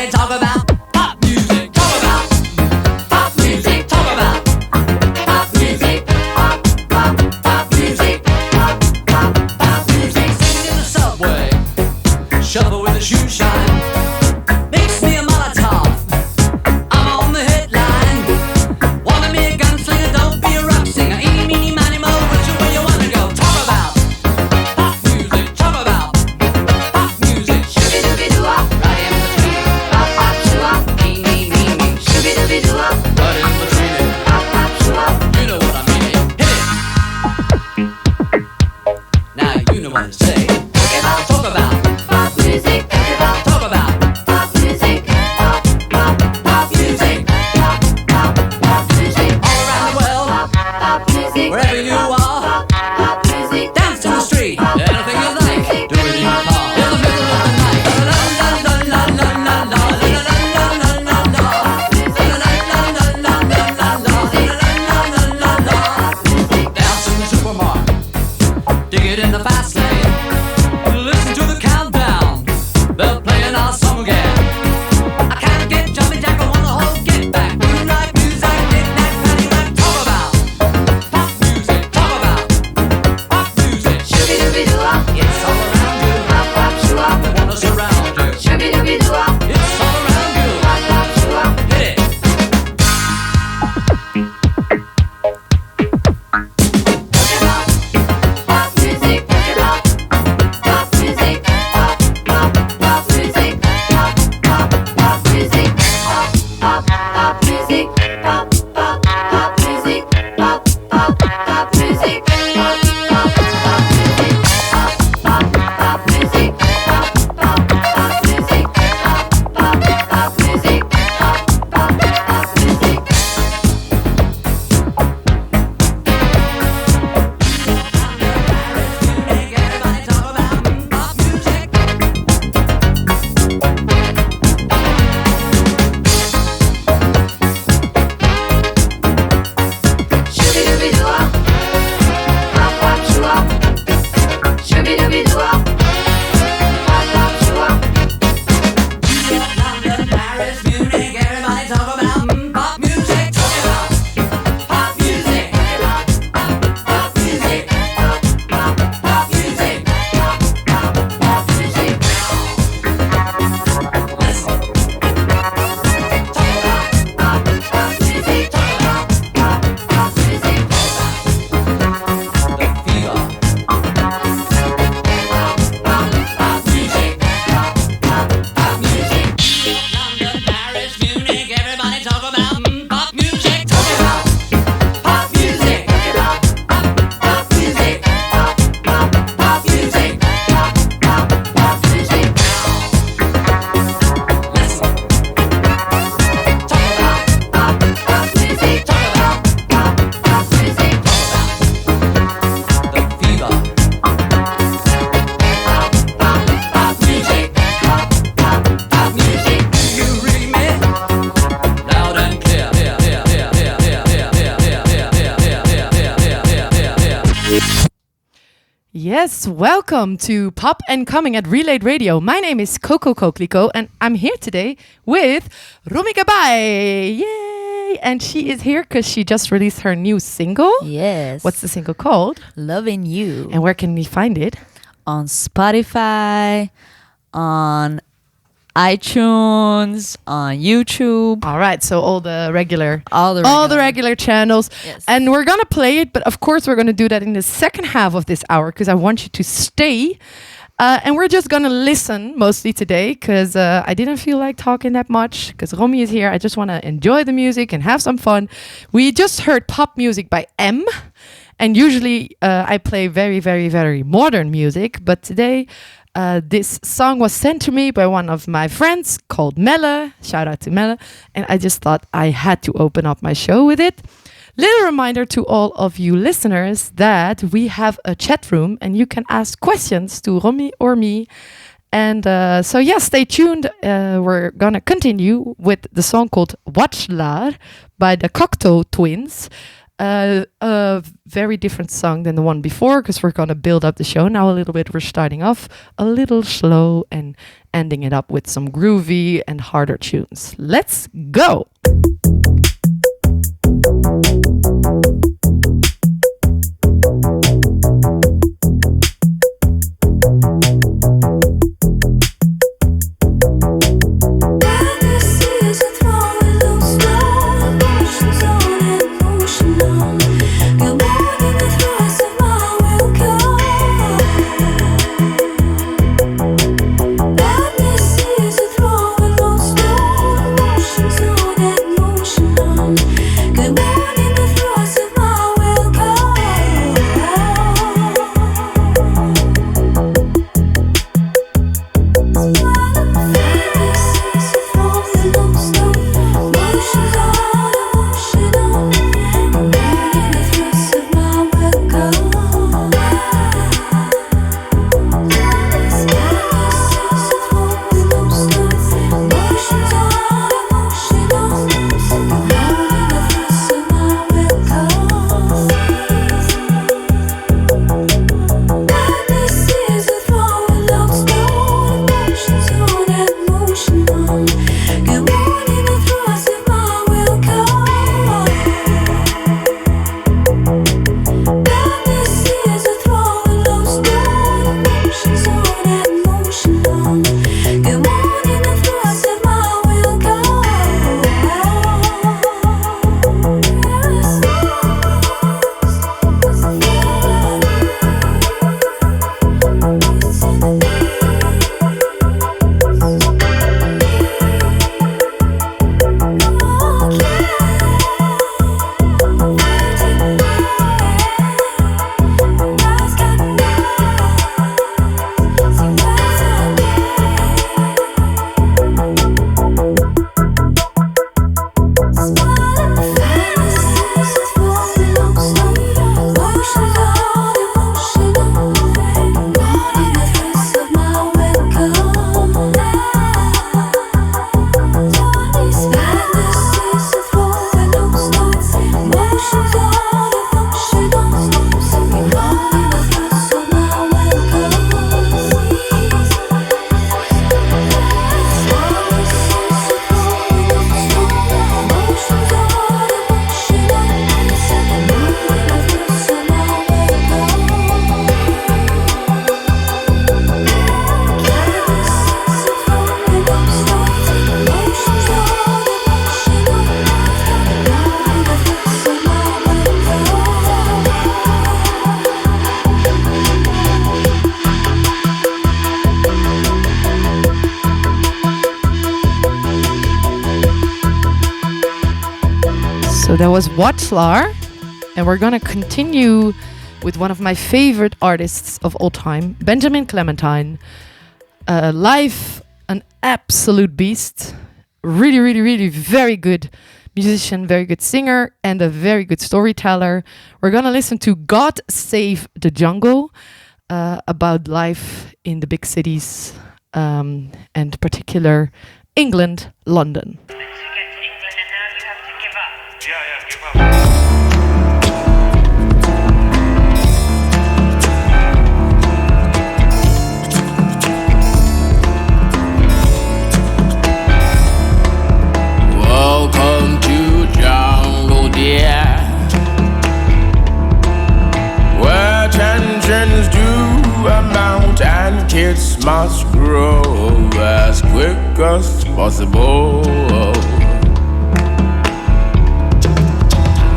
everybody talk about pop music. Talk about pop music. Talk about pop music. Pop, pop, pop music. Pop, pop, pop music. Singing in the subway, shuffle with a shoe shine. Makes me a Molotov. I'm on the headline. Wanna be a gunslinger, don't be a rock singer. Eeny, meeny, miny, mo, which way you wanna go? Talk about pop music. Talk about pop music. Shooby-dooby-doo-wop, right in between it. Pop, pop, shoo-wop, me, me, me, me. Shooby-dooby-doo-wop, right in between it. Pop, pop, shoo-wop, you know what I mean. Hit it. Now you know what to say. Talk about pop music. Talk about pop music. Pop, pop, pop music. Pop, pop, pop music. All around the world, pop music. Wherever you are, pop music. Dance in the street, anything you like. Do it in your car, in the middle of the night. La la la la la la la la la la la la la. Dance in the supermarket, dig it in the fast lane. Listen to the countdown, they're playing our song again. I can't get jumping jack, I wanna hold get back. You like music, knick-knack, paddywhack. Talk about pop music. Talk about pop music. Shooby-dooby-doo-wop, it's all around you. Pop, pop, shoo-wop, wanna surround you. Shooby-dooby-doo-wop, it's all around you. Pop, pop, shoo-wop, hit it. Pop music, pop music, pop, pop, pop music, pop, pop, pop music, pop, pop, pop music, pop, pop, pop music, pop, pop, pop music, pop, pop, pop music, pop, pop, pop music, pop, pop, pop music, pop, pop, pop music, pop, pop, pop music. Everybody talk about pop music. Shooby-dooby-doo-wop, pop, pop, shoo-wop. Shooby-dooby-doo-wop, pop, pop, shoo-wop. London, Paris, Munich, everybody talk about pop music. Talk about pop music. Pop, pop music. Pop, pop, pop music. Pop, pop, pop music. Listen. Talk about pop, pop music. Talk about pop, pop music. The fever. Pop, pop, pop music. Pop, pop, pop music. London, Paris, Munich, everybody talk about pop music. Talk about pop music. Pop, pop music. Pop, pop, pop music. Pop, pop, pop music. Listen. Talk about pop, pop music. Talk about pop, pop music. The fever. Pop, pop, pop music. Pop, pop, pop music. You read me? Loud and clear. Yes, welcome to Pop and Coming at Relayed Radio. My name is Coco Coquelicot and I'm here today with Rommy Gabay. Yay! And she is here because she just released her new single. Yes. What's the single called? Loving You? And where can we find it? On Spotify, on iTunes, on YouTube. All right, so all the regular channels. Yes. And we're going to play it, but of course we're going to do that in the second half of this hour because I want you to stay. And we're just going to listen mostly today because I didn't feel like talking that much because Rommy is here. I just want to enjoy the music and have some fun. We just heard pop music by M. And usually I play very, very, very modern music. But today this song was sent to me by one of my friends called Melle. Shout out to Melle. And I just thought I had to open up my show with it. Little reminder to all of you listeners that we have a chat room and you can ask questions to Rommy or me. And so stay tuned. We're going to continue with the song called Watchlar by the Coco twins. A very different song than the one before because we're going to build up the show now a little bit. We're starting off a little slow and ending it up with some groovy and harder tunes. Let's go! So that was Watchlar, and we're gonna continue with one of my favorite artists of all time, Benjamin Clementine. Live, an absolute beast. Really, really, really very good musician, very good singer, and a very good storyteller. We're gonna listen to God Save the Jungle, about life in the big cities, and particular England, London. Welcome to jungle, dear, where tensions do amount and kids must grow as quick as possible.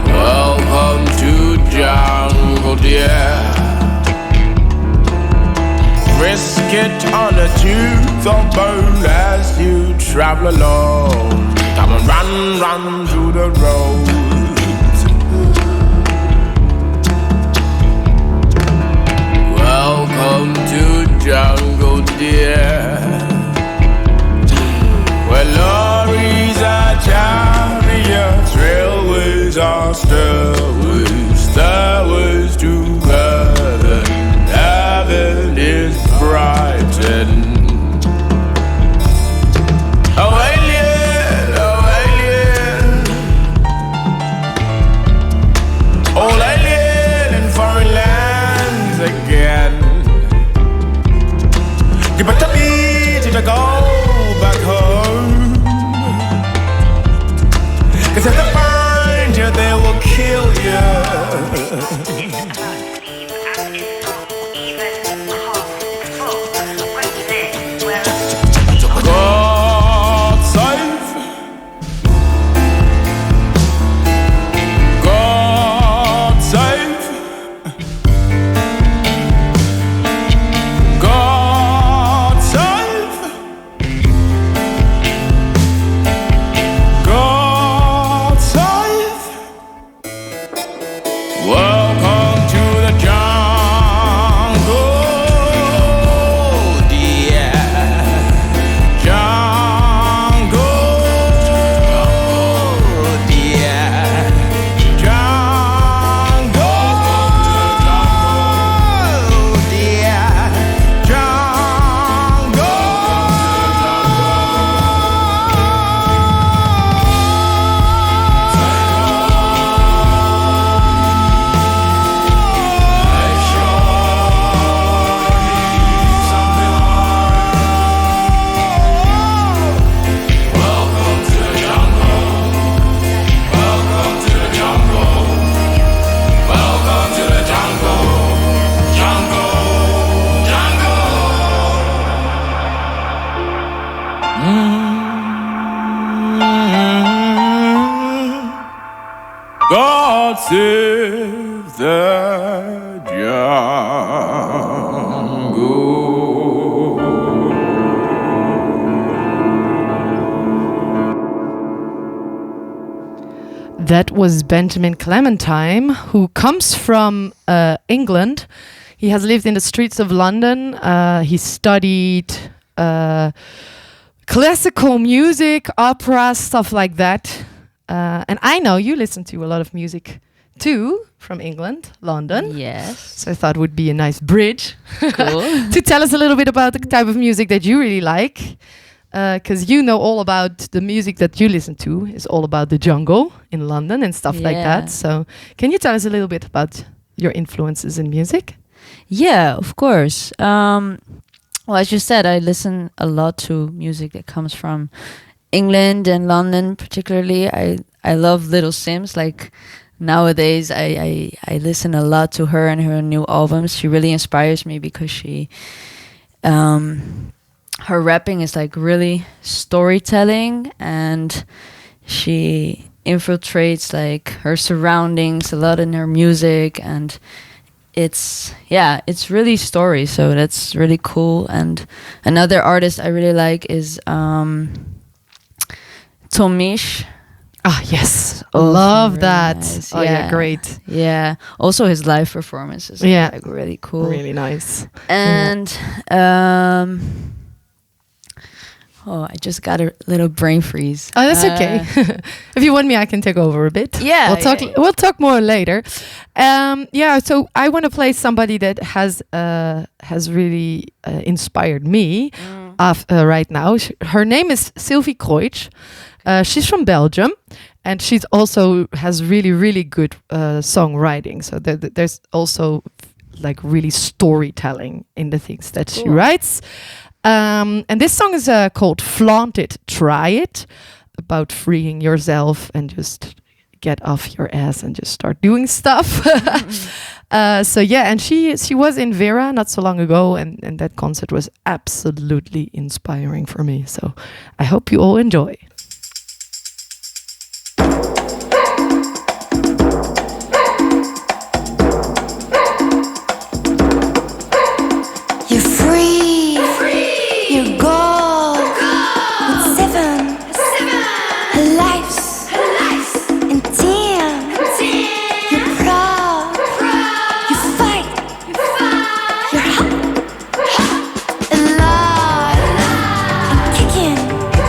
Welcome to jungle, dear. Risk it on a tooth or bone as you travel along. Come on, run, run through the roads. Welcome to jungle, dear, where lorries are chariots, railways are stairways, stairways to heaven. Heaven is bright and you better be to the God. 'cause if they find you, they will kill you. God save, God save, God save, God save. Welcome to the jungle, dear. Jungle, dear. Jungle, dear. God save the jungle. That was Benjamin Clementine, who comes from England. He has lived in the streets of London. He studied classical music, opera, stuff like that. And I know you listen to a lot of music too from England, London. Yes. So I thought it would be a nice bridge Cool. to tell us a little bit about the type of music that you really like. Because you know all about the music that you listen to is all about the jungle in London and stuff like Yeah. that. So can you tell us a little bit about your influences in music? Yeah, of course. Well, as you said, I listen a lot to music that comes from England and London, particularly. I love Little Sims. Like nowadays, I listen a lot to her and her new albums. She really inspires me because she, her rapping is like really storytelling, and she infiltrates like her surroundings a lot in her music, and it's really story, so that's really cool. And another artist I really like is Tomish. Ah, yes. Also Love really that. nice. Oh, yeah, great. Yeah, also his live performances are Yeah. like really cool. Really nice. And oh, I just got a little brain freeze. Oh, that's okay. If you want me, I can take over a bit. Yeah, we'll talk. yeah. We'll talk more later. Yeah. So I want to play somebody that has really inspired me. Right now, her name is Sylvie Kreutsch. She's from Belgium, and she's also has really good songwriting. So there's also like really storytelling in the things that she writes. And this song is called "Flaunt It, Try It," about freeing yourself and just get off your ass and just start doing stuff. So yeah, and she was in Vera not so long ago, and that concert was absolutely inspiring for me. So I hope you all enjoy. You're free. You're gold. With seven lives. And ten. You're proud. You fight. You're hot. Alive. And kicking. The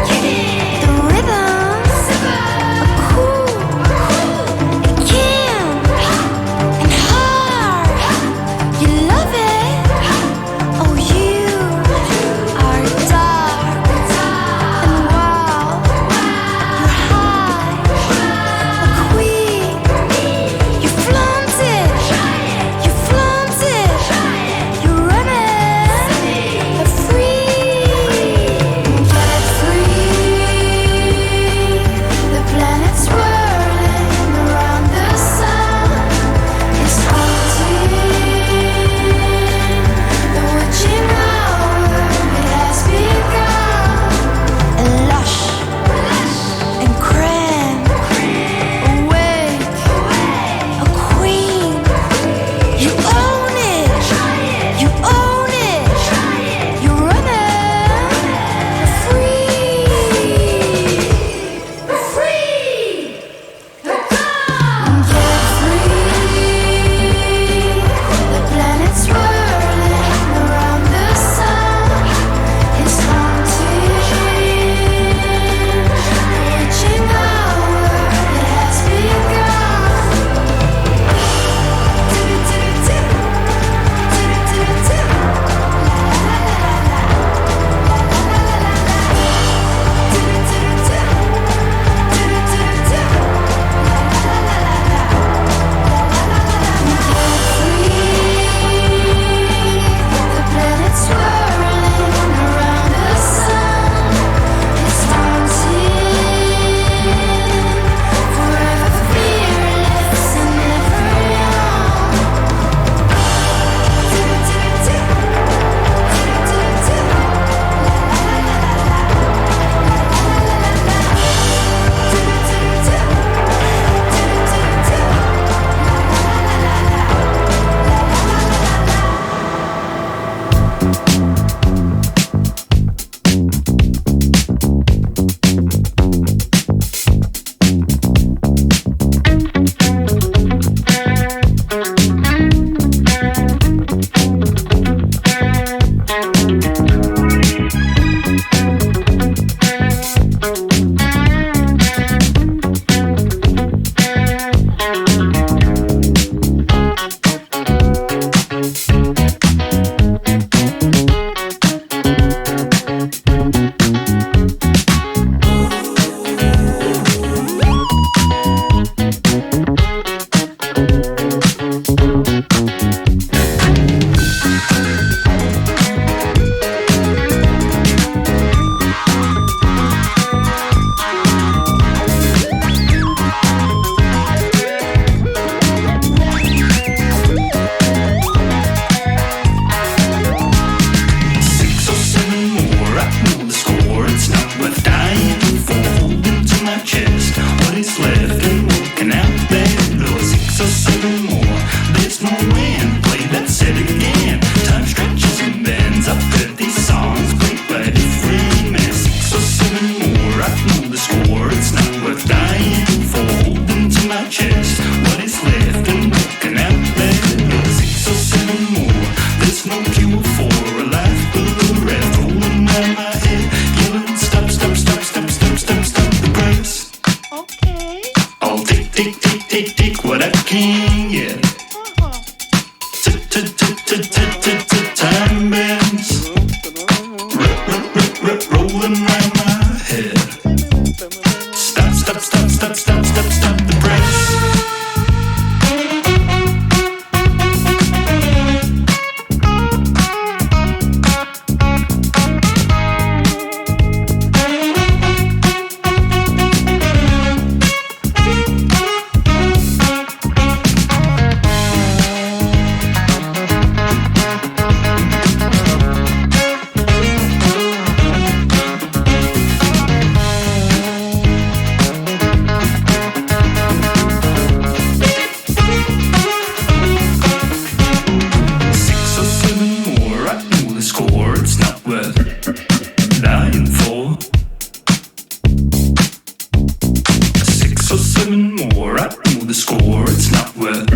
7 more. I know the score, it's not worth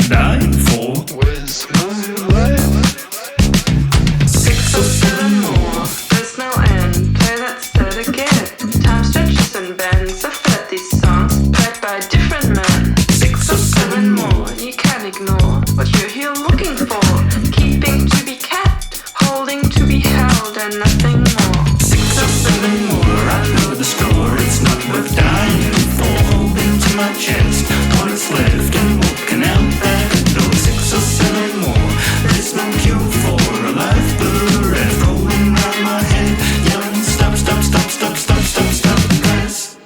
dying for. Where's my life? 6 or 7 more. There's no end, play that stud again. Time stretches and bends. I've heard these songs played by different men. 6 or 7 more. You can't ignore what you're here looking for. Keeping to be kept, holding to be held, and nothing more. 6 or 7 more. I know the score, it's not worth dying for. Holding to my chest, all that's left, and walking out that door. 6 or 7 more. There's no cure for a life bereft rolling round my head, yelling stop, stop, stop, stop, stop, stop, stop, because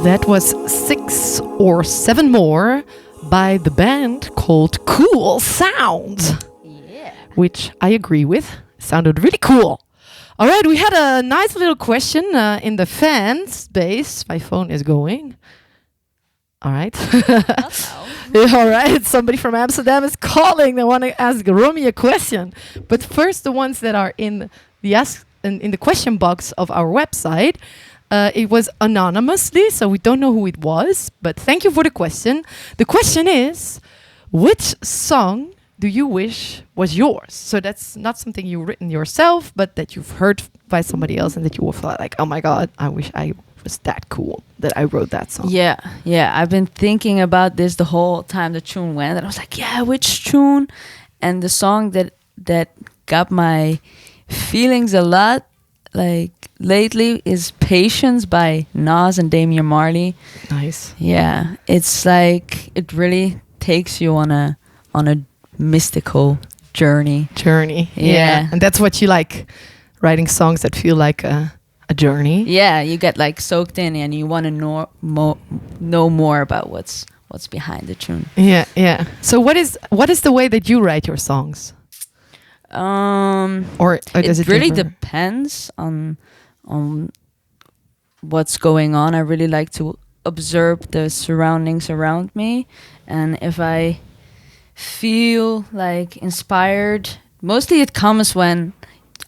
That was 6 or 7 more by the band called Cool Sounds. Yeah. Which I agree with. Sounded really cool. All right, we had a nice little question in the fans base. My phone is going. All right. Yeah, all right. Somebody from Amsterdam is calling. They want to ask Rommy a question. But first, the ones that are in the question box of our website. It was anonymously, so we don't know who it was. But thank you for the question. The question is, which song do you wish was yours? So that's not something you've written yourself, but that you've heard by somebody else and that you will feel like, oh my God, I wish I was that cool that I wrote that song. Yeah. I've been thinking about this the whole time the tune went, and I was like, yeah, which tune? And the song that got my feelings a lot, like lately, is "Patience" by Nas and Damian Marley. Nice. Yeah, it's like it really takes you on a mystical journey. Yeah. And that's what you like, writing songs that feel like a journey. Yeah, you get like soaked in, and you want to know more about what's behind the tune. Yeah. So what is the way that you write your songs? Or does it it really differ? depends on what's going on. I really like to observe the surroundings around me, and if I feel like inspired, mostly it comes when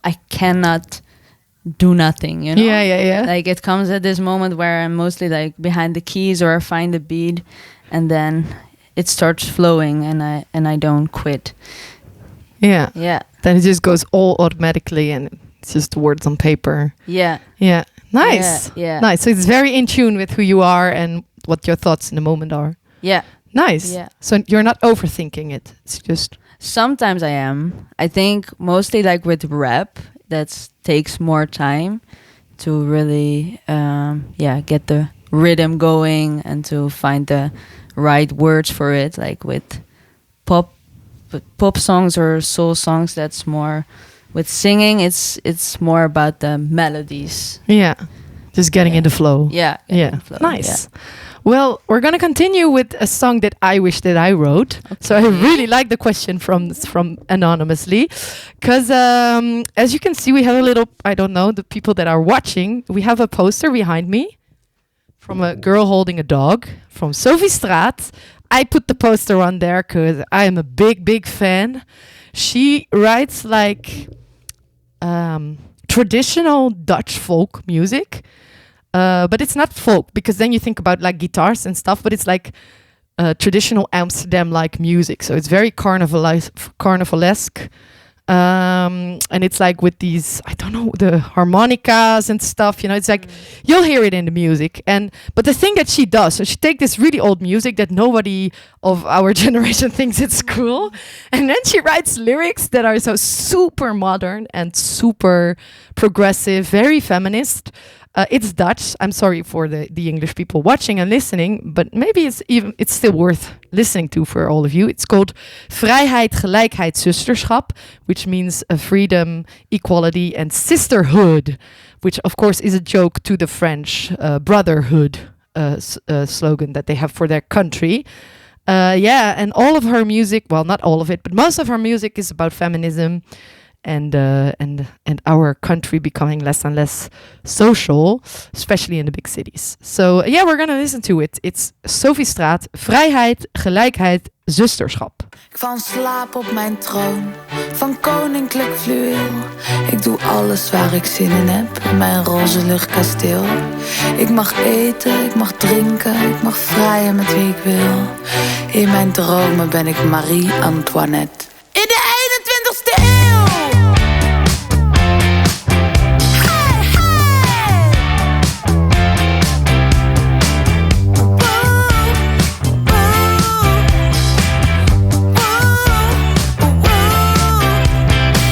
I cannot do nothing, you know? Yeah. Like it comes at this moment where I'm mostly like behind the keys, or I find a beat and then it starts flowing, and I don't quit. Yeah. Yeah. Then it just goes all automatically and it's just words on paper. Yeah. Yeah. Nice. Yeah. Nice. So it's very in tune with who you are and what your thoughts in the moment are. Yeah. Nice. Yeah. So you're not overthinking it. It's just... Sometimes I am. I think mostly like with rap, that takes more time to really, get the rhythm going and to find the right words for it. Like with pop songs or soul songs, that's more with singing. It's more about the melodies. Yeah. Just getting in the flow. Yeah. Yeah. Nice. Well, we're going to continue with a song that I wish that I wrote. Okay. So I really like the question from anonymously, because as you can see, we have a little, I don't know, the people that are watching, we have a poster behind me from a girl holding a dog from Sophie Straat. I put the poster on there because I am a big fan. She writes like traditional Dutch folk music. But it's not folk, because then you think about like guitars and stuff, but it's like traditional Amsterdam-like music. So it's very carnivalesque. And it's like with these, I don't know, the harmonicas and stuff, it's like, you'll hear it in the music. But the thing that she does, so she takes this really old music that nobody of our generation thinks it's cool. And then she writes lyrics that are so super modern and super progressive, very feminist. It's Dutch. I'm sorry for the English people watching and listening, but maybe it's still worth listening to for all of you. It's called Vrijheid, Gelijkheid, Zusterschap, which means freedom, equality, and sisterhood, which of course is a joke to the French brotherhood slogan that they have for their country. And all of her music, well, not all of it, but most of her music is about feminism and our country becoming less and less social, especially in the big cities. So yeah, we're gonna listen to it. It's Sophie Straat, Vrijheid, Gelijkheid, Zusterschap. Ik val in slaap op mijn troon van koninklijk fluweel. Ik doe alles waar ik zin in heb in mijn roze luchtkasteel. Ik mag eten, ik mag drinken, ik mag vrijen met wie ik wil. In mijn dromen ben ik Marie Antoinette. In de 21ste eeuw! Hey, hey!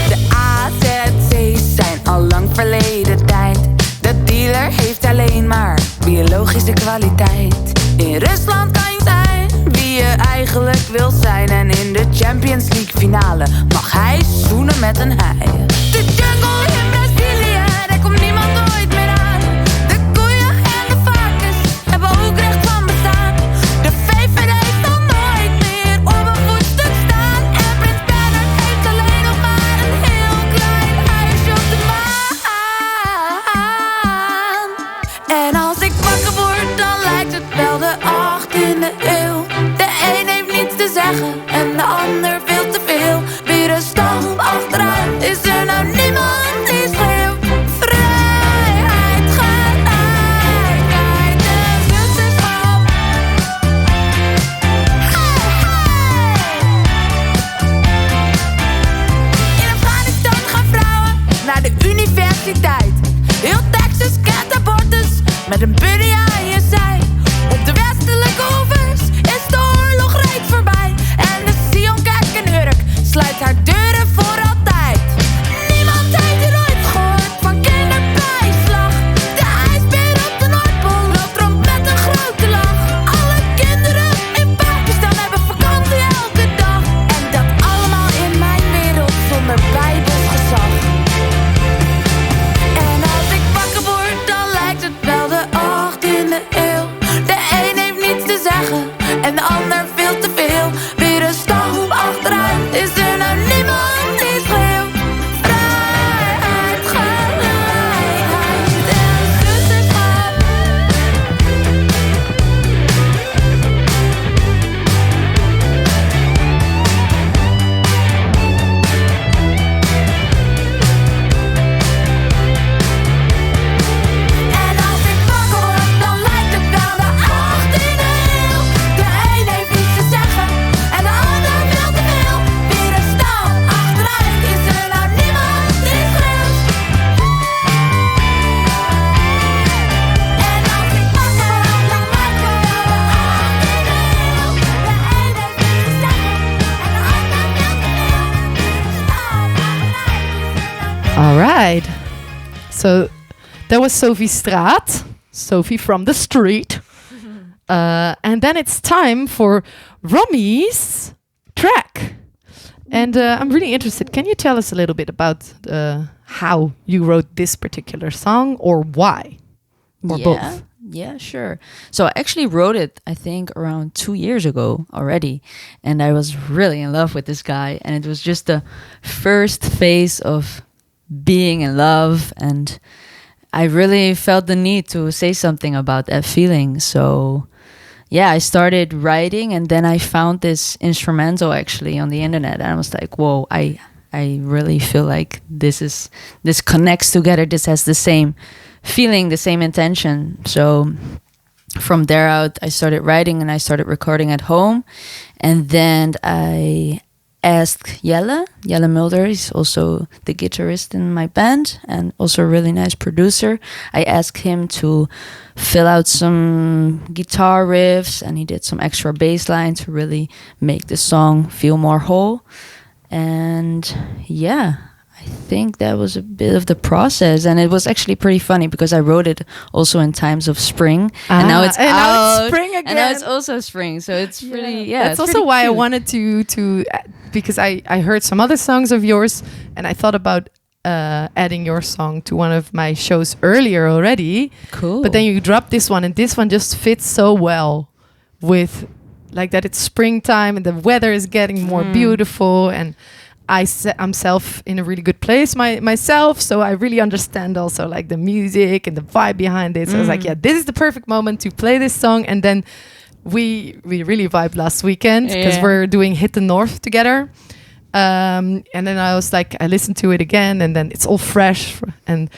De AZC's zijn al lang verleden tijd. De dealer heeft alleen maar biologische kwaliteit. In Rusland kan je zijn wie je eigenlijk wil zijn. En in de Champions League finale mag hij zoenen met een hij. De jungle in Brazilië, daar komt niemand ooit meer aan. De koeien en de varkens hebben ook recht van bestaan. De VVD zal nooit meer op een voetstuk staan. En Prins Bernhard heeft alleen nog maar een heel klein huisje op de maan. En als ik wakker word, dan lijkt het wel de 18e eeuw. De een heeft niets te zeggen en de ander veel te veel. Weer een stap achteruit, is er nou niemand die schreeuwt. Vrijheid, gelijkheid en zusterschap. Hey, hey! In Afghanistan gaan vrouwen naar de universiteit. Heel Texas kent abortus met een buddy aan je zij. Op de westelijke oevers is de oorlog reeds voorbij. En de Sion Kerk in Urk sluit haar deuren voor altijd. Niemand heeft er ooit gehoord van kinderbijslag. De ijsbeer op de Noordpool loopt rond met een grote lach. Alle kinderen in Pakistan hebben vakantie elke dag. En dat allemaal in mijn wereld zonder bijbels gezag. En als ik wakker word, dan lijkt het wel de 18e eeuw. De een heeft niets te zeggen en de ander veel te veel. Weer een stap achteruit, is er nou niemand die schreeuwt. Vrijheid, gelijkheid en zusterschap. En als ik wakker word, dan lijkt het wel de 18e eeuw. De een heeft iets te zeggen en de ander veel te veel. Weer een stap achteruit, is er nou niemand die schreeuwt. En als ik wakker word, dan lijkt het wel de 18e eeuw. De een heeft iets te zeggen en de ander veel te veel. Weer een stap achteruit, is er nou All right. So that was Sophie Straat, Sophie from the street. And then it's time for Rommy's track. And I'm really interested. Can you tell us a little bit about how you wrote this particular song or why? Or both? Yeah, sure. So I actually wrote it, I think, around 2 years ago already. And I was really in love with this guy. And it was just the first phase of being in love. And I really felt the need to say something about that feeling. So yeah, I started writing and then I found this instrumental actually on the internet. And I was like, whoa, I really feel like this connects together. This has the same feeling, the same intention. So from there out, I started writing and I started recording at home. And then I asked Jelle Mulder, he's also the guitarist in my band and also a really nice producer. I asked him to fill out some guitar riffs and he did some extra bass line to really make the song feel more whole. And yeah, I think that was a bit of the process, and it was actually pretty funny because I wrote it also in times of spring, and now it's and out, now it's spring again. and now it's also spring. So it's really That's it's also pretty why I cute. wanted to because I heard some other songs of yours, and I thought about adding your song to one of my shows earlier already. Cool. But then you dropped this one, and this one just fits so well with like that. It's springtime and the weather is getting more beautiful, and I'm self in a really good place myself, so I really understand also like the music and the vibe behind it. So I was like, yeah, this is the perfect moment to play this song. And then we really vibed last weekend because we're doing Hit the North together. And then I was like, I listened to it again, and then it's all fresh. And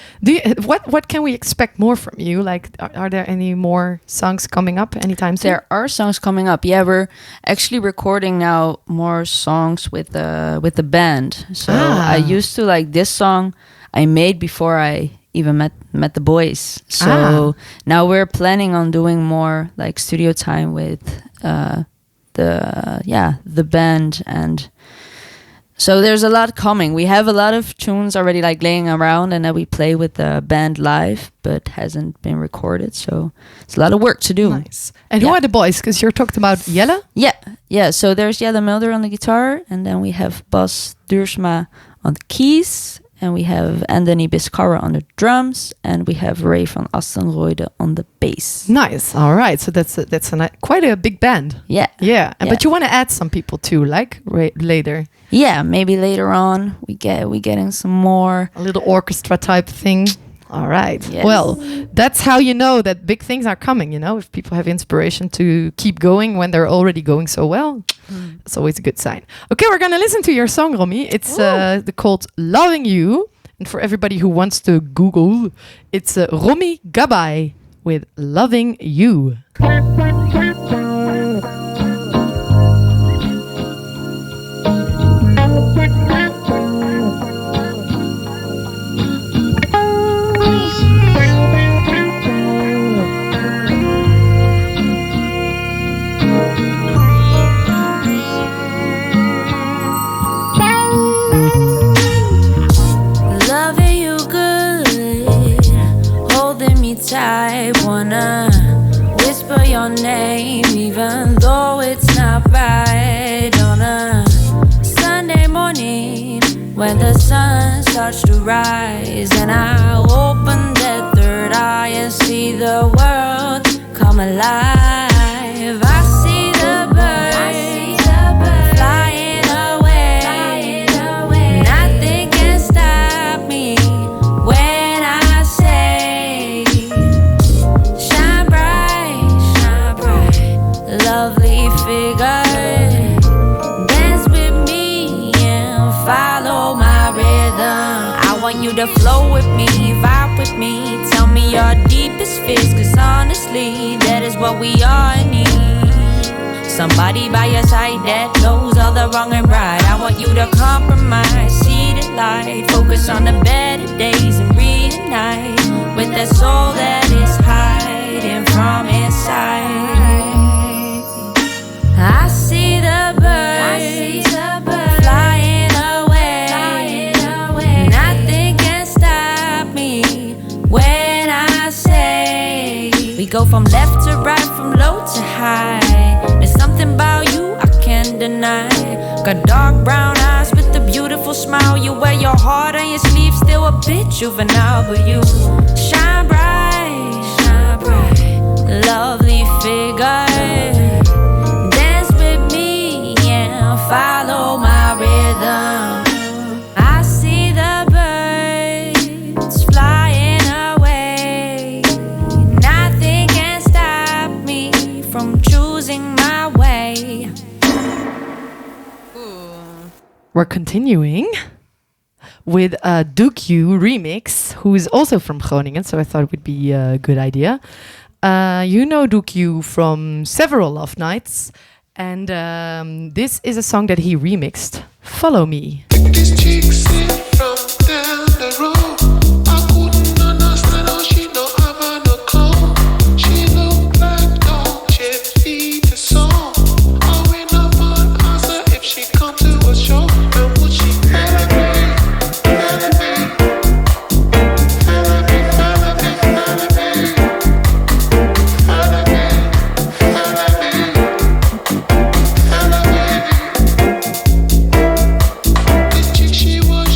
what can we expect more from you? Like, are there any more songs coming up anytime soon? There are songs coming up. Yeah, we're actually recording now more songs with the band. So I used to like this song I made before I even met the boys. So now we're planning on doing more like studio time with the band. And so there's a lot coming. We have a lot of tunes already like laying around and that we play with the band live, but hasn't been recorded. So it's a lot of work to do. Nice. And who are the boys? Because you're talking about Jelle? Yeah. So there's Jelle Mulder on the guitar, and then we have Bas Duursma on the keys, and we have Anthony Biscara on the drums, and we have Ray van Astenrooide on the bass. Nice. All right. So that's quite a big band. Yeah. But you want to add some people too, like later. Yeah, maybe later on we getting some more, a little orchestra type thing. All right. Yes. Well, that's how you know that big things are coming. You know, if people have inspiration to keep going when they're already going so well, it's always a good sign. Okay, we're gonna listen to your song, Rommy. It's called "Loving You," and for everybody who wants to Google, it's Rommy Gabay with "Loving You." I wanna whisper your name even though it's not right. On a Sunday morning when the sun starts to rise, and I open that third eye and see the world come alive. I see the birds flying away. Nothing can stop me when I say shine bright, lovely figure, dance with me and follow my rhythm. I want you to flow with me, vibe with me, tell me your deepest fears, cause honestly that is what we all need. Somebody by your side that knows all the wrong and right. I want you to compromise, see the light, focus on the better days and reunite with that soul that is hiding from inside. I see the birds flying away. Nothing can stop me when I say we go from left to right, from low to high. There's something about you I can't deny. Got dark brown eyes with a beautiful smile. You wear your heart on your sleeve, still a bit juvenile, but you shine bright, lovely figure. Dance with me and follow my rhythm. I see the birds flying away. Nothing can stop me from choosing my way. We're continuing with a Duke U remix, who is also from Groningen, so I thought it would be a good idea. You know Duke U from several Love Nights, and this is a song that he remixed, Follow Me. This chick sit from down the road. I couldn't understand how she don't have no clothes. She look like Dolce Vita song. I went up and asked her if she come to a show, and would she follow me? Follow me, follow me, follow me, follow me, follow me, follow me, follow me. This chick, she was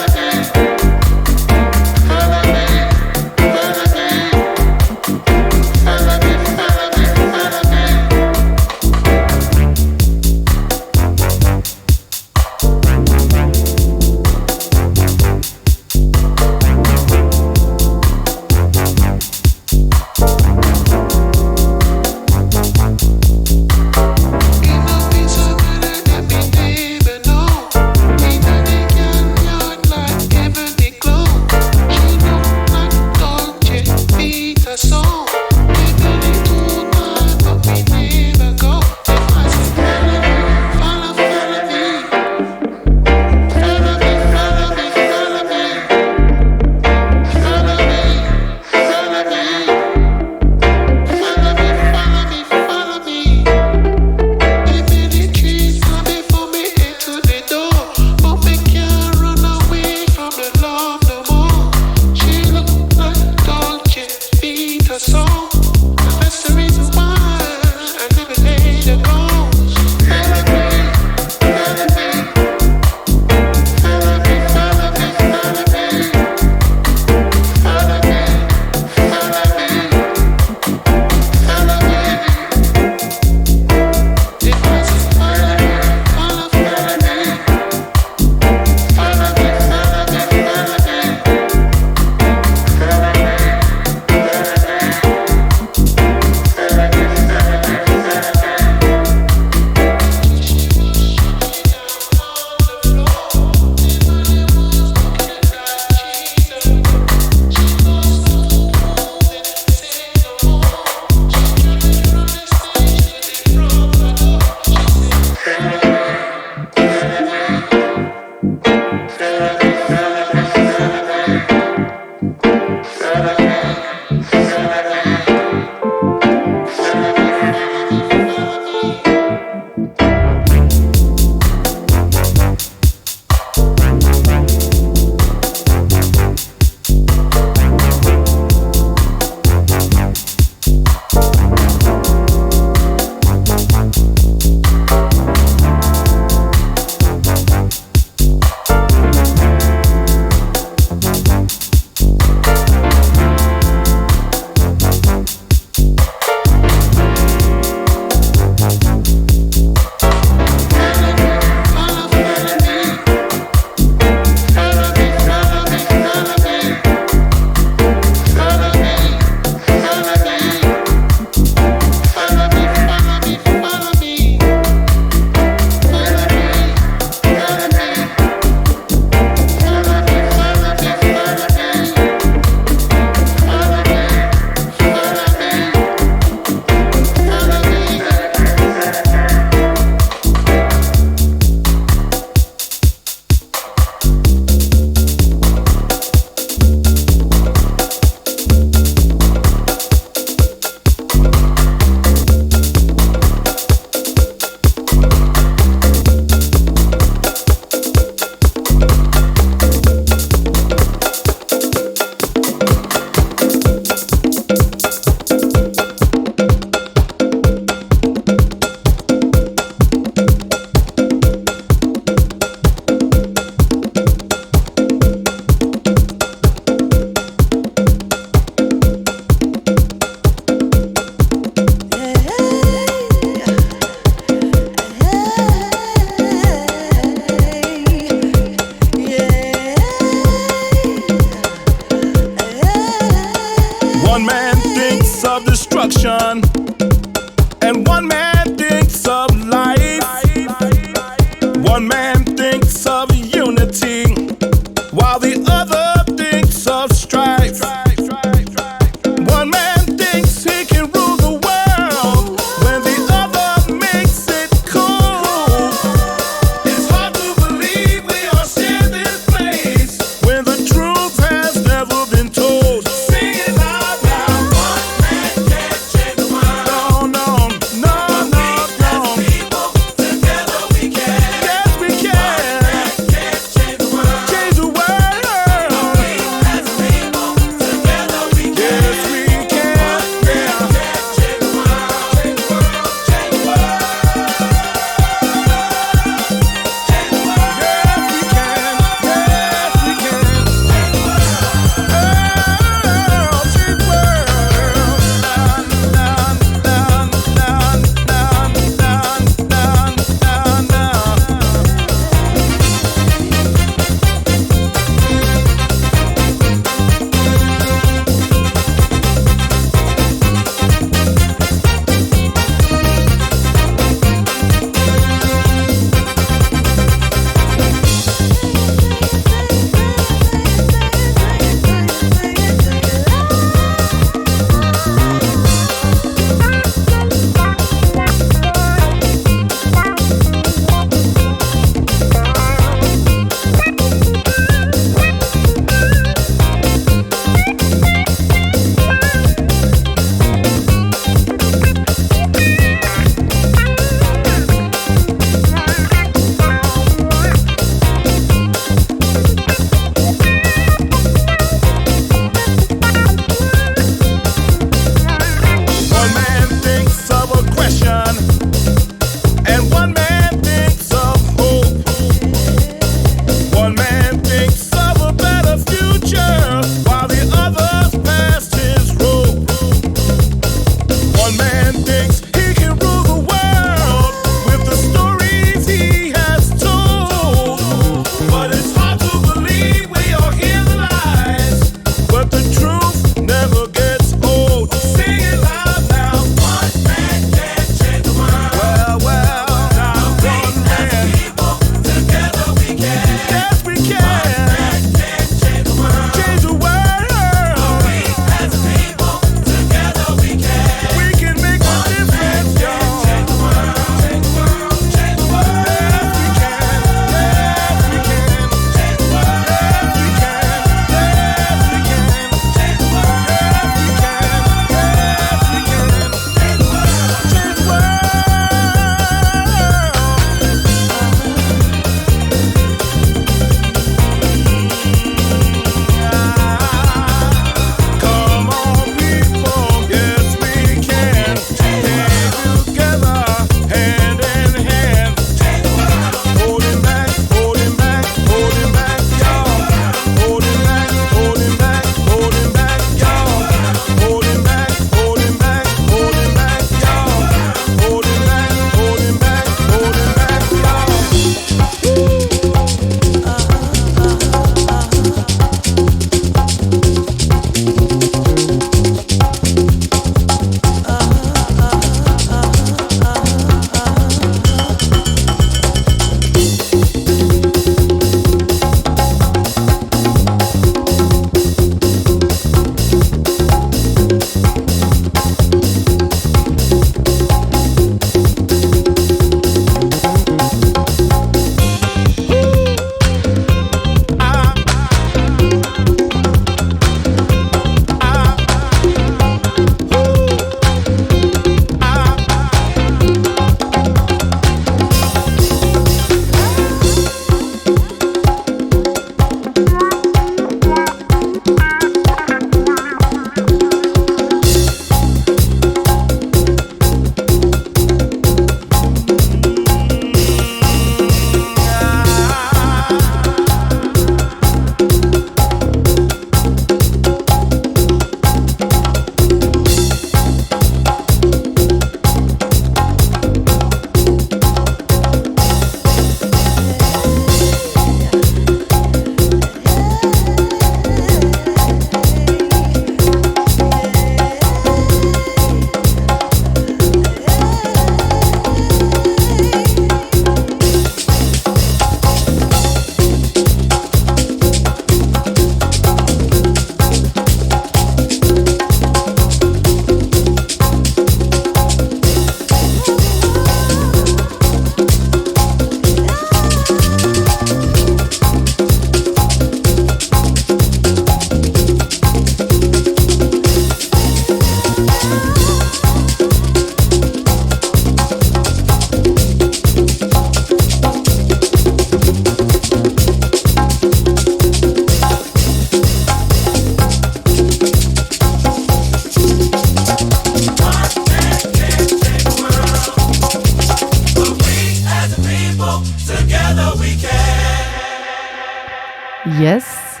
Yes,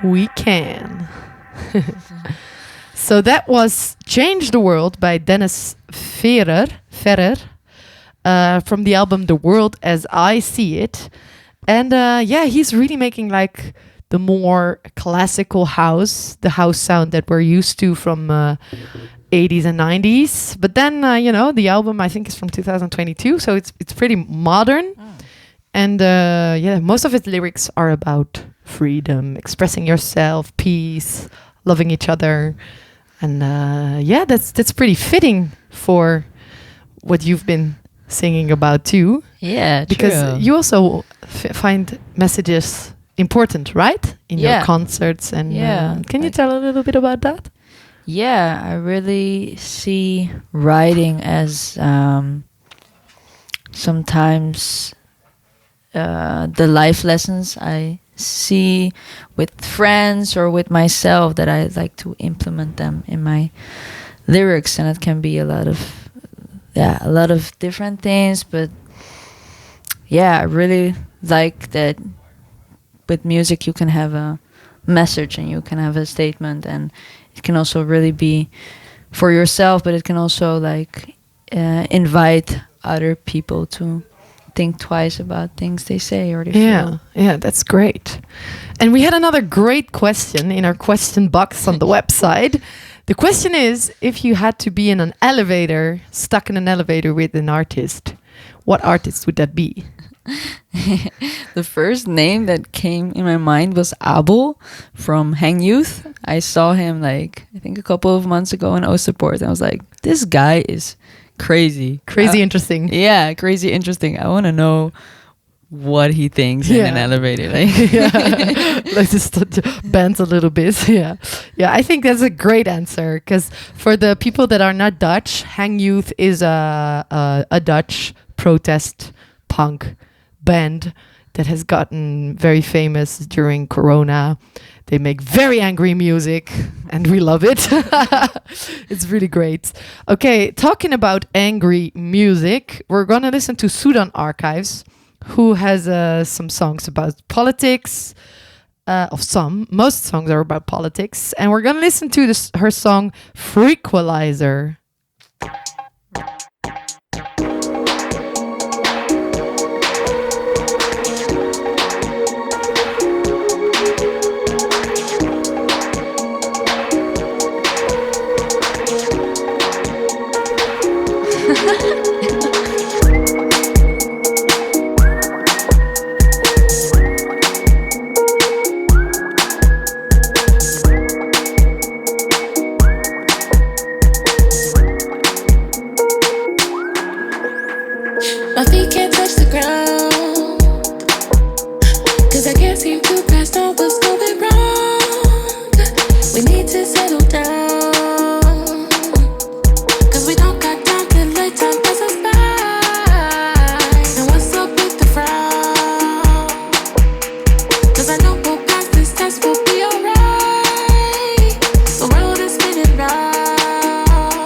we can. So that was Change the World by Dennis Ferrer from the album The World as I See It. And yeah, he's really making like the more classical house, the house sound that we're used to from 80s and 90s. But then, you know, the album I think is from 2022, so it's pretty modern. And yeah, most of its lyrics are about freedom, expressing yourself, peace, loving each other. And yeah, that's pretty fitting for what you've been singing about too. Yeah, because true. you also find messages important, right? In your concerts. And can you tell a little bit about that? Yeah, I really see writing as sometimes the life lessons I see with friends or with myself that I like to implement them in my lyrics, and it can be a lot of different things, but yeah, I really like that with music you can have a message and you can have a statement, and it can also really be for yourself, but it can also like invite other people to think twice about things they say or they feel. Yeah, that's great. And we had another great question in our question box on the website. The question is, if you had to be in an elevator, stuck in an elevator with an artist, what artist would that be? The first name that came in my mind was Abel from Hang Youth. I saw him like, I think a couple of months ago in Oosterpoort, and I was like, this guy is crazy Interesting. Yeah, crazy interesting. I want to know what he thinks in an elevator. Like, Let's just bend a little bit. Yeah, I think that's a great answer, because for the people that are not Dutch, Hang Youth is a Dutch protest punk band that has gotten very famous during Corona. They make very angry music and we love it. It's really great. Okay, talking about angry music, we're going to listen to Sudan Archives, who has some songs about politics. Most songs are about politics. And we're going to listen to her song Frequalizer. My feet can't touch the ground, 'cause I can't seem to grasp on what's going wrong. We need to settle down, 'cause we don't got time to let time pass us by. And what's up with the frown? 'Cause I know we'll pass this test, we'll be alright. The world is spinning round,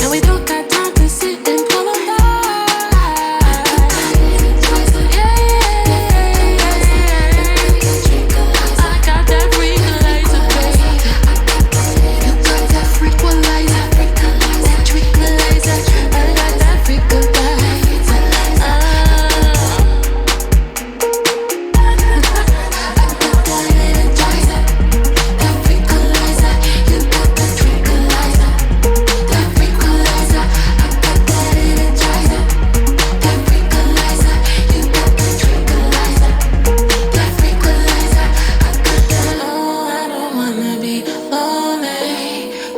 and we don't got time to sit and pull a line.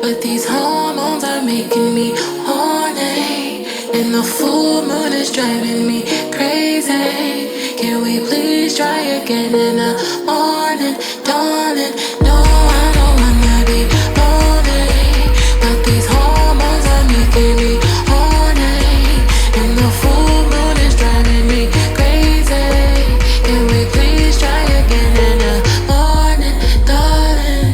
But these hormones are making me horny, and the full moon is driving me crazy. Can we please try again in the morning, darling? No, I don't wanna be lonely, but these hormones are making me horny, and the full moon is driving me crazy. Can we please try again in the morning, darling?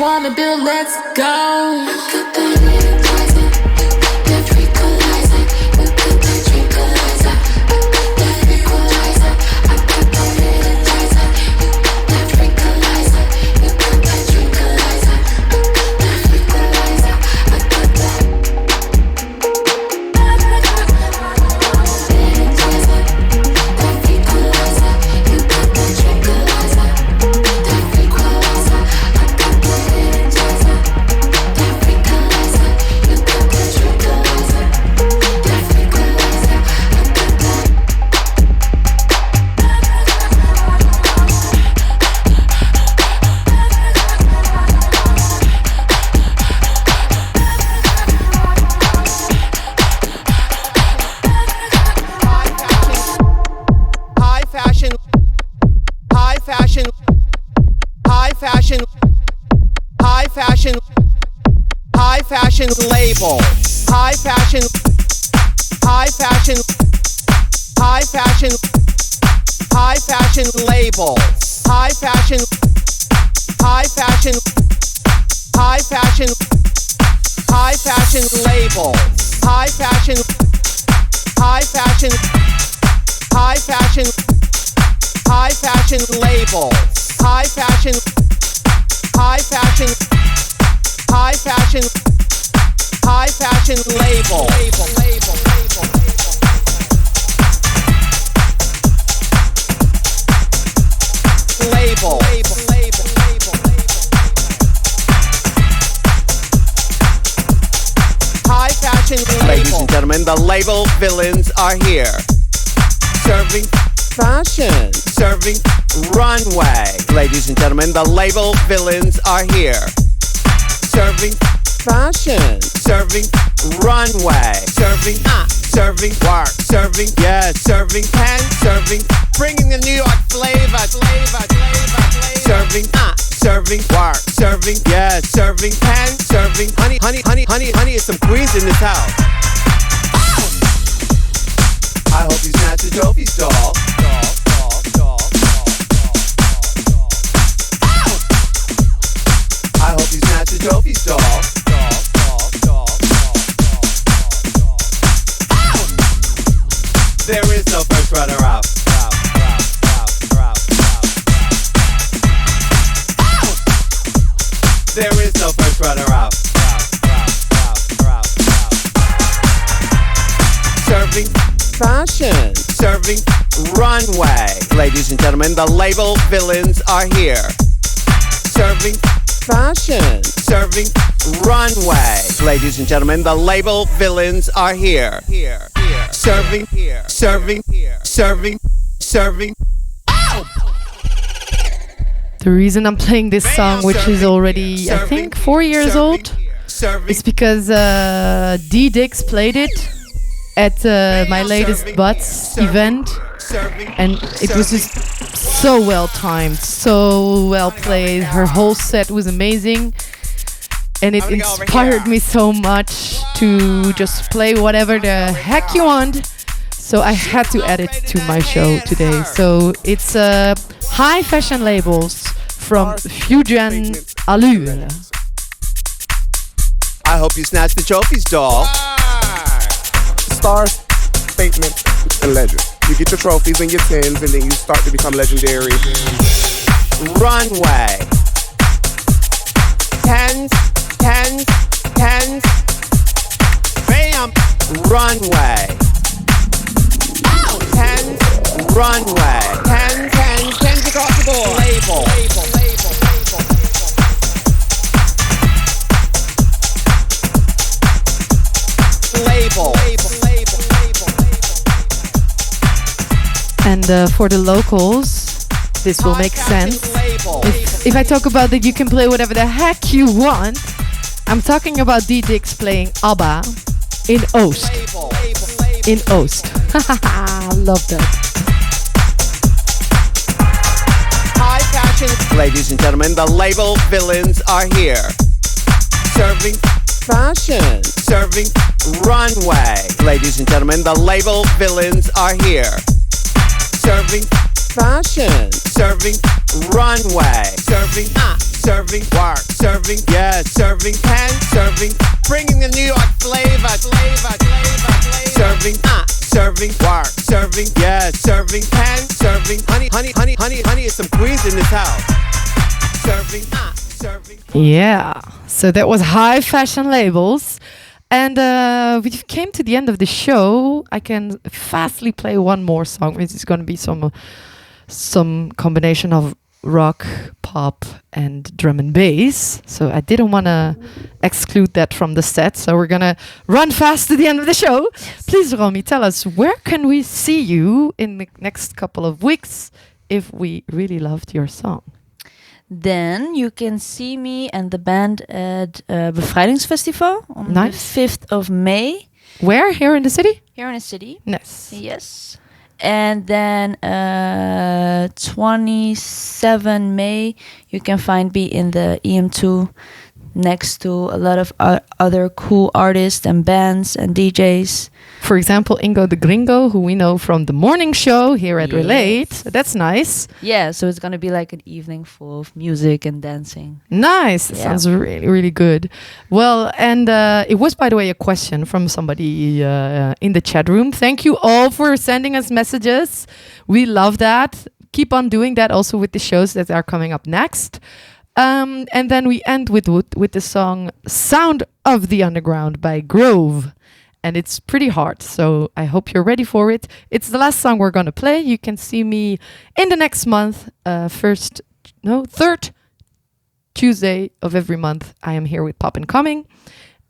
apartment build, let's go. Label, high fashion, high fashion, high fashion, high fashion label, high fashion, high fashion, high fashion, high fashion label, high fashion, high fashion, high fashion, high fashion label, high fashion, high fashion, high fashion. High fashion label. High fashion label. Ladies and gentlemen, the label villains are here. Serving fashion, serving runway. Ladies and gentlemen, the label villains are here. Serving fashion, serving runway, serving serving work, serving serving pen, serving bringing the New York flavor, serving serving work, serving serving pen, serving honey is some queens in this house. I hope you snatch the trophies, doll. I hope you snatch the trophies, doll. There is no first runner-up. There is no first runner-up. Serving fashion, serving runway. Ladies and gentlemen, the label villains are here. Serving fashion, serving runway. Ladies and gentlemen, the label villains are here. Serving, serving, serving, serving. The reason I'm playing this song, which is already, I think, 4 years old, is because D-Dix played it at my latest Butts event, and it was just so well timed, so well played. Her whole set was amazing, and it inspired me so much to just play whatever the heck you want. So I had to add it to my show today. So it's high fashion labels from Fujian Allure. I hope you snatch the trophies, doll. Stars, statement, and legend. You get your trophies and your tins, and then you start to become legendary. Runway. Tens, tens, tens. Bam. Runway. Tens, runway. Tens, tens, tens across the board. Label. Label. And for the locals, this will make sense. If I talk about that you can play whatever the heck you want, I'm talking about D-Dix playing ABBA in Oost. In Oost. I love that. High fashion. Ladies and gentlemen, the label villains are here. Serving fashion, serving runway. Ladies and gentlemen, the label villains are here. Serving fashion, serving runway, serving serving work, serving, yeah, serving pan, serving, bringing the New York flavor, serving, serving work, serving, yeah, serving pan, serving, honey, is some queens in this house, serving, serving. Yeah, so that was High Fashion Labels. And we came to the end of the show. I can fastly play one more song, which is going to be some combination of rock, pop, and drum and bass. So I didn't want to exclude that from the set. So we're going to run fast to the end of the show. Yes. Please, Rommy, tell us, where can we see you in the next couple of weeks if we really loved your song? Then you can see me and the band at Bevrijdingsfestival on the 5th of May. Where? Here in the city? Here in the city. Nice. Yes. And then 27 May, you can find me in the EM2 next to a lot of other cool artists and bands and DJs. For example, Ingo the Gringo, who we know from the morning show here at Relate. That's nice. Yeah, so it's going to be like an evening full of music and dancing. Nice. That sounds really, really good. Well, and it was, by the way, a question from somebody in the chat room. Thank you all for sending us messages. We love that. Keep on doing that also with the shows that are coming up next. And then we end with the song Sound of the Underground by Grove. And it's pretty hard, so I hope you're ready for it. It's the last song we're going to play. You can see me in the next month, third Tuesday of every month. I am here with Poppin' Coming.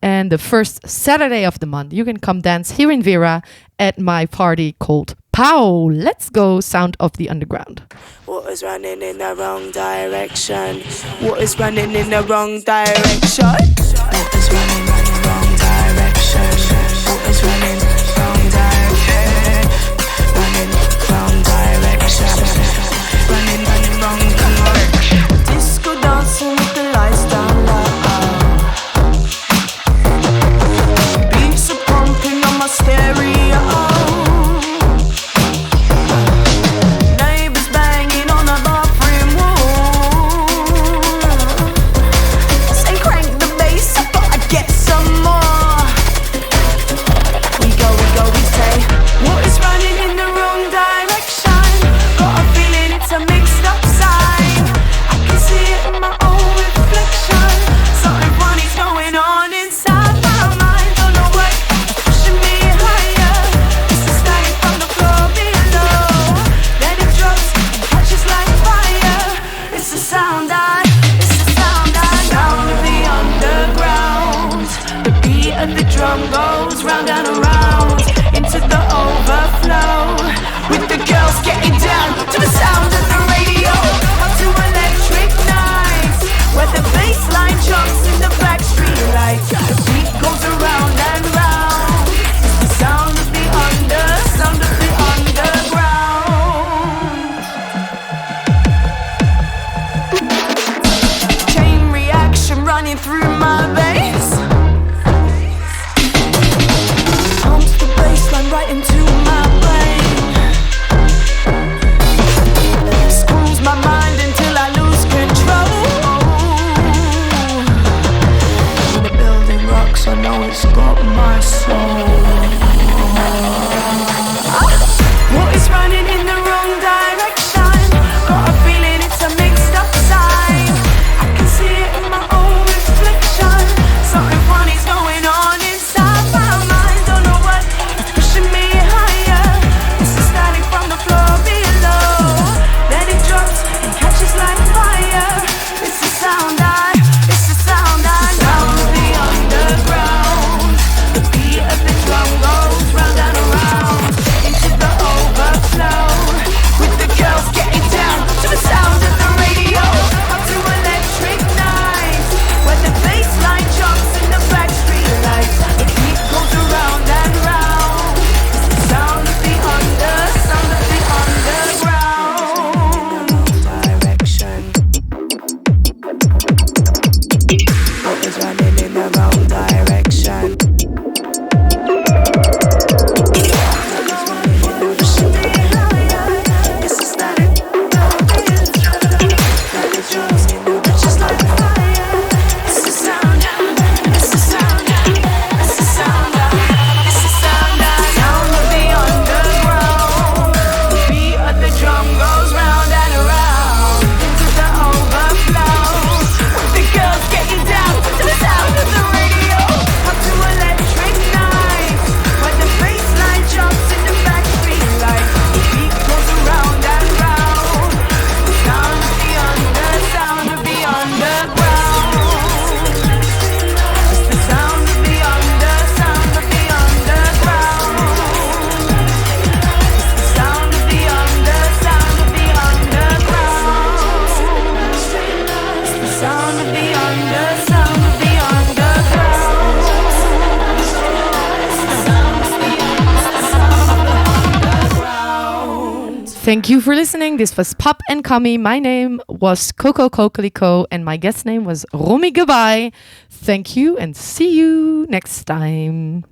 And the first Saturday of the month, you can come dance here in Vera at my party called Pow. Let's go, Sound of the Underground. Water's running in the wrong direction. Water's running in the wrong direction. Water's running in the wrong direction. Water's running wrong direction. Running wrong direction. Running wrong direction. Disco dancing with the lights down low. Beats are pumping on my stereo. Neighbors banging on the bathroom wall. Say crank the bass up, but I get some more. We say, water's running in the wrong direction. Got a feeling it's a mixed up sign. I can see it in my own reflection. Something funny's going on inside my mind. Don't know what is pushing me higher. It's the static from the floor below. Then it drops and catches like fire. It's the sound I sound of the underground. The beat of the drum goes round and around into the overflow. With the girls getting down to the sound of the radio. Up to electric nights, where the bass line jumps in the back street lights. The beat goes around and round. It's the sound of the underground. Chain reaction running through my veins. Pumps the bassline right into my brain. Screws my mind until I lose control. When the building rocks, I know it's got my soul. Water's running in the wrong direction. Got a feeling it's a mixed up sign. I can see it in my own reflection. Something funny's going on inside my mind. Don't know what is pushing me higher. It's the static from the floor below. Then it drops and catches like fire. It's the sound sound of the underground. The beat of the drum Thank you for listening. This was Pop and Kami. My name was Coco Coquelicot and my guest name was Rommy Gabay. Thank you and see you next time.